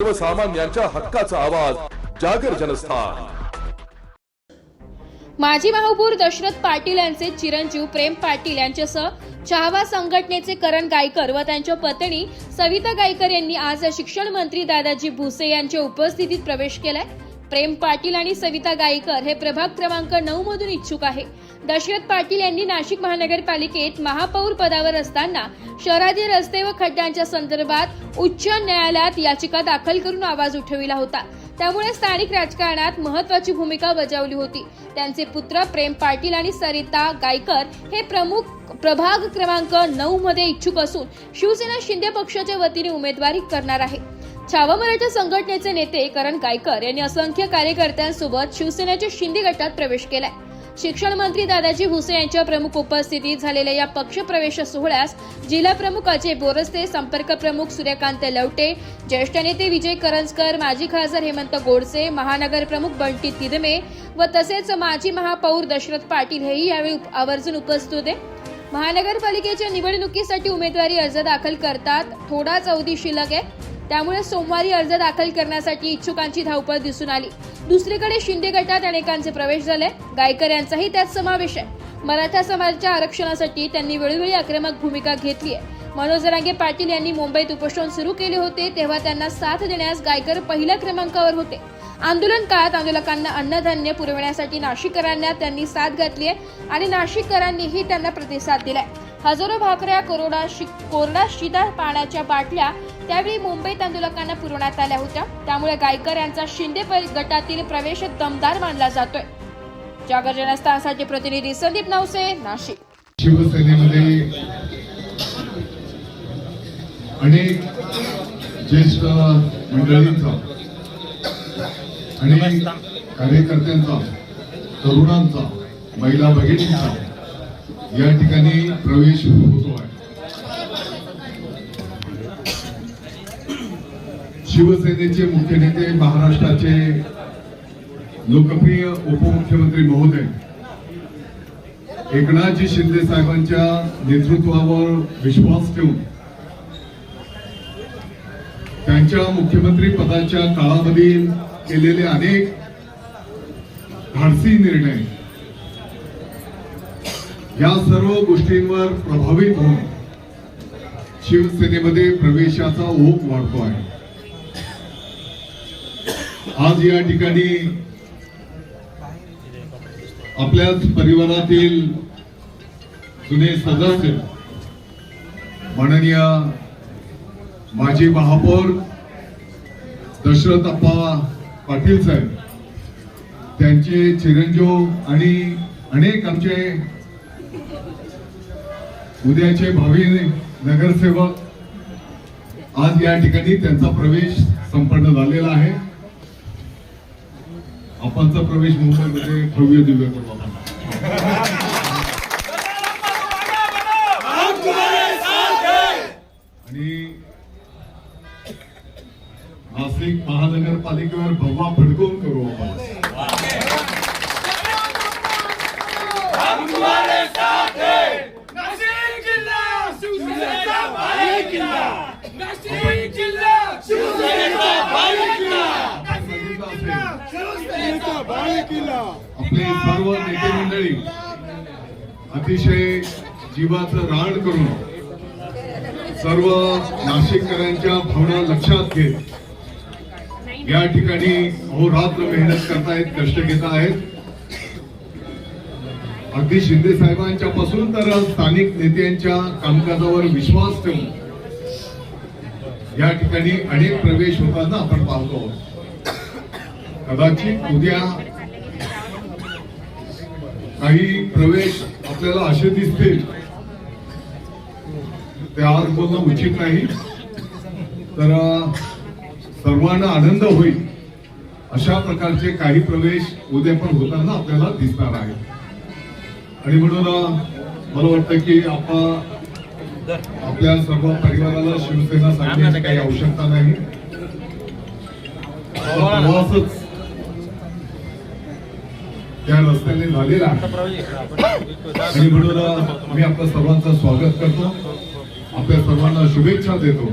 सर्वसामान्यांच्या हक्काचा आवाज जागर जनस्थान। माजी महापौर दशरथ पाटील यांचे चिरंजीव प्रेम पाटील यांच्यासह चाहवा संघटनेचे करण गायकर व त्यांच्या पत्नी सविता गायकर यांनी आज शिक्षण मंत्री दादाजी भुसे यांच्या उपस्थितीत प्रवेश केलाय। प्रेम पाटील आणि सविता गायकर हे प्रभाग क्रमांक 9 मधून इच्छुक आहे। दशरथ पाटील यांनी नाशिक महानगरपालिकेत महापौर पदावर असताना शहरातील रस्ते व खड्ड्यांच्या संदर्भात उच्च न्यायालयात याचिका दाखल करून आवाज उठविला होता। त्यामुळे स्थानिक राजकारणात महत्त्वाची भूमिका बजावली होती। त्यांचे पुत्र प्रेम पाटील आणि सरिता गायकर हे प्रभाग क्रमांक 9 मध्ये इच्छुक असून शिवसेना शिंदे पक्षाच्या वतीने उमेदवारी करणार आहे। छावा मराठा संघटनेचे नेते करण गायकर यांनी असंख्य कार्यकर्त्यांसोबत शिवसेनेच्या शिंदे गटात प्रवेश केलाय। शिक्षण मंत्री दादाजी भुसे यांच्या प्रमुख उपस्थितीत झालेल्या या पक्ष प्रवेश सोहळ्यास जिल्हा प्रमुख अजय बोरस्ते, संपर्क प्रमुख सूर्यकांत लवटे, ज्येष्ठ नेते विजय करंजकर, माजी खासदार हेमंत गोडसे, महानगर प्रमुख बंटी तिदमे व तसेच माजी महापौर दशरथ पाटील हेही यावेळी आवर्जून उपस्थित होते। महानगरपालिकेच्या निवडणुकीसाठी उमेदवारी अर्ज दाखल करतात थोडाच अवधी शिल्लक आहे, त्यामुळे सोमवारी अर्ज दाखल करण्यासाठी इच्छुकांची धावपळ दिसून आली। दुसरीकडे शिंदे गटात अनेकांचे प्रवेश झाले, गायकर यांचाही त्यात समावेश आहे। मराठा समाजाच्या आरक्षणासाठी त्यांनी वेळोवेळी आक्रमक भूमिका घेतली आहे। मनोज जरांगे पाटील यांनी मुंबईत उपोषण सुरू केले होते तेव्हा त्यांना साथ देण्यास गायकर पहिल्या क्रमांकावर होते। आंदोलन काळात आंदोलकांना अन्नधान्य पुरवण्यासाठी नाशिककरांना त्यांनी साथ घातली आहे आणि नाशिककरांनीही त्यांना प्रतिसाद दिलाय। हजारो भाकऱ्या, कोरडा शिधा पाण्याच्या बाटल्या त्यावेळी मुंबईत आंदोलकांना पुरवण्यात आल्या होत्या। त्यामुळे गायकर यांचा शिंदे गटातील प्रवेश दमदार मानला जातोय। जागर जनस्थानसाठी प्रतिनिधी संदीप नवसे, नाशिक। शिवसेनेमध्ये अनेक ज्येष्ठ मंडळींचा आणि कार्यकर्त्यांचा, तरुणांचा, महिला भगिनींचा या ठिकाणी प्रवेश होतो आहे। शिवसेनेचे मुख्य नेते, महाराष्ट्राचे लोकप्रिय उपमुख्यमंत्री महोदय एकनाथजी शिंदे साहेबांच्या नेतृत्वावर विश्वास ठेवून त्यांच्या मुख्यमंत्री पदाच्या काळामध्ये केलेले अनेक धाडसी निर्णय या सर्व गोष्टींवर प्रभावित होऊन शिवसेनेमध्ये प्रवेशाचा ओघ वाढतो आहे। आज या ठिकाणी आपल्याच परिवारातील जुने सदस्य माननीय माजी महापौर दशरथ अप्पा पाटील साहेब, त्यांचे चिरंजीव आणि अनेक आमचे उद्याचे भावी नगरसेवक आज या ठिकाणी त्यांचा प्रवेश संपन्न झालेला आहे। आपणचा प्रवेश मुंबईमध्ये भव्य दिव्य करू आपण। आणि नाशिक महानगरपालिकेवर भगवा फडकवून करू आपण। आपले सर्व नेते मंडळी अतिशय जीवाचं रान करून सर्व नाशिककरांच्या भावना लक्षात घेत या ठिकाणी अहोरात्र मेहनत करतायत, कष्ट घेत आहेत। अगदी शिंदे साहेबांच्या पासून तर स्थानिक नेत्यांच्या कामकाजावर विश्वास ठेवून या ठिकाणी अनेक प्रवेश होताना आपण पाहतो। कदाचित उद्या काही प्रवेश आपल्याला असे दिसतील ते आज बोलणं उचित नाही, तर सर्वांना आनंद होईल अशा प्रकारचे काही प्रवेश उद्या पण होताना आपल्याला दिसणार आहे। आणि म्हणून मला वाटतं की आपल्या सर्व परिवाराला शिवसेना सांगण्याची काही आवश्यकता नाही। प्रवासच त्या रस्त्याने झालेला आणि म्हणून मी आपल्या सर्वांचं स्वागत करतो, आपल्या सर्वांना शुभेच्छा देतो।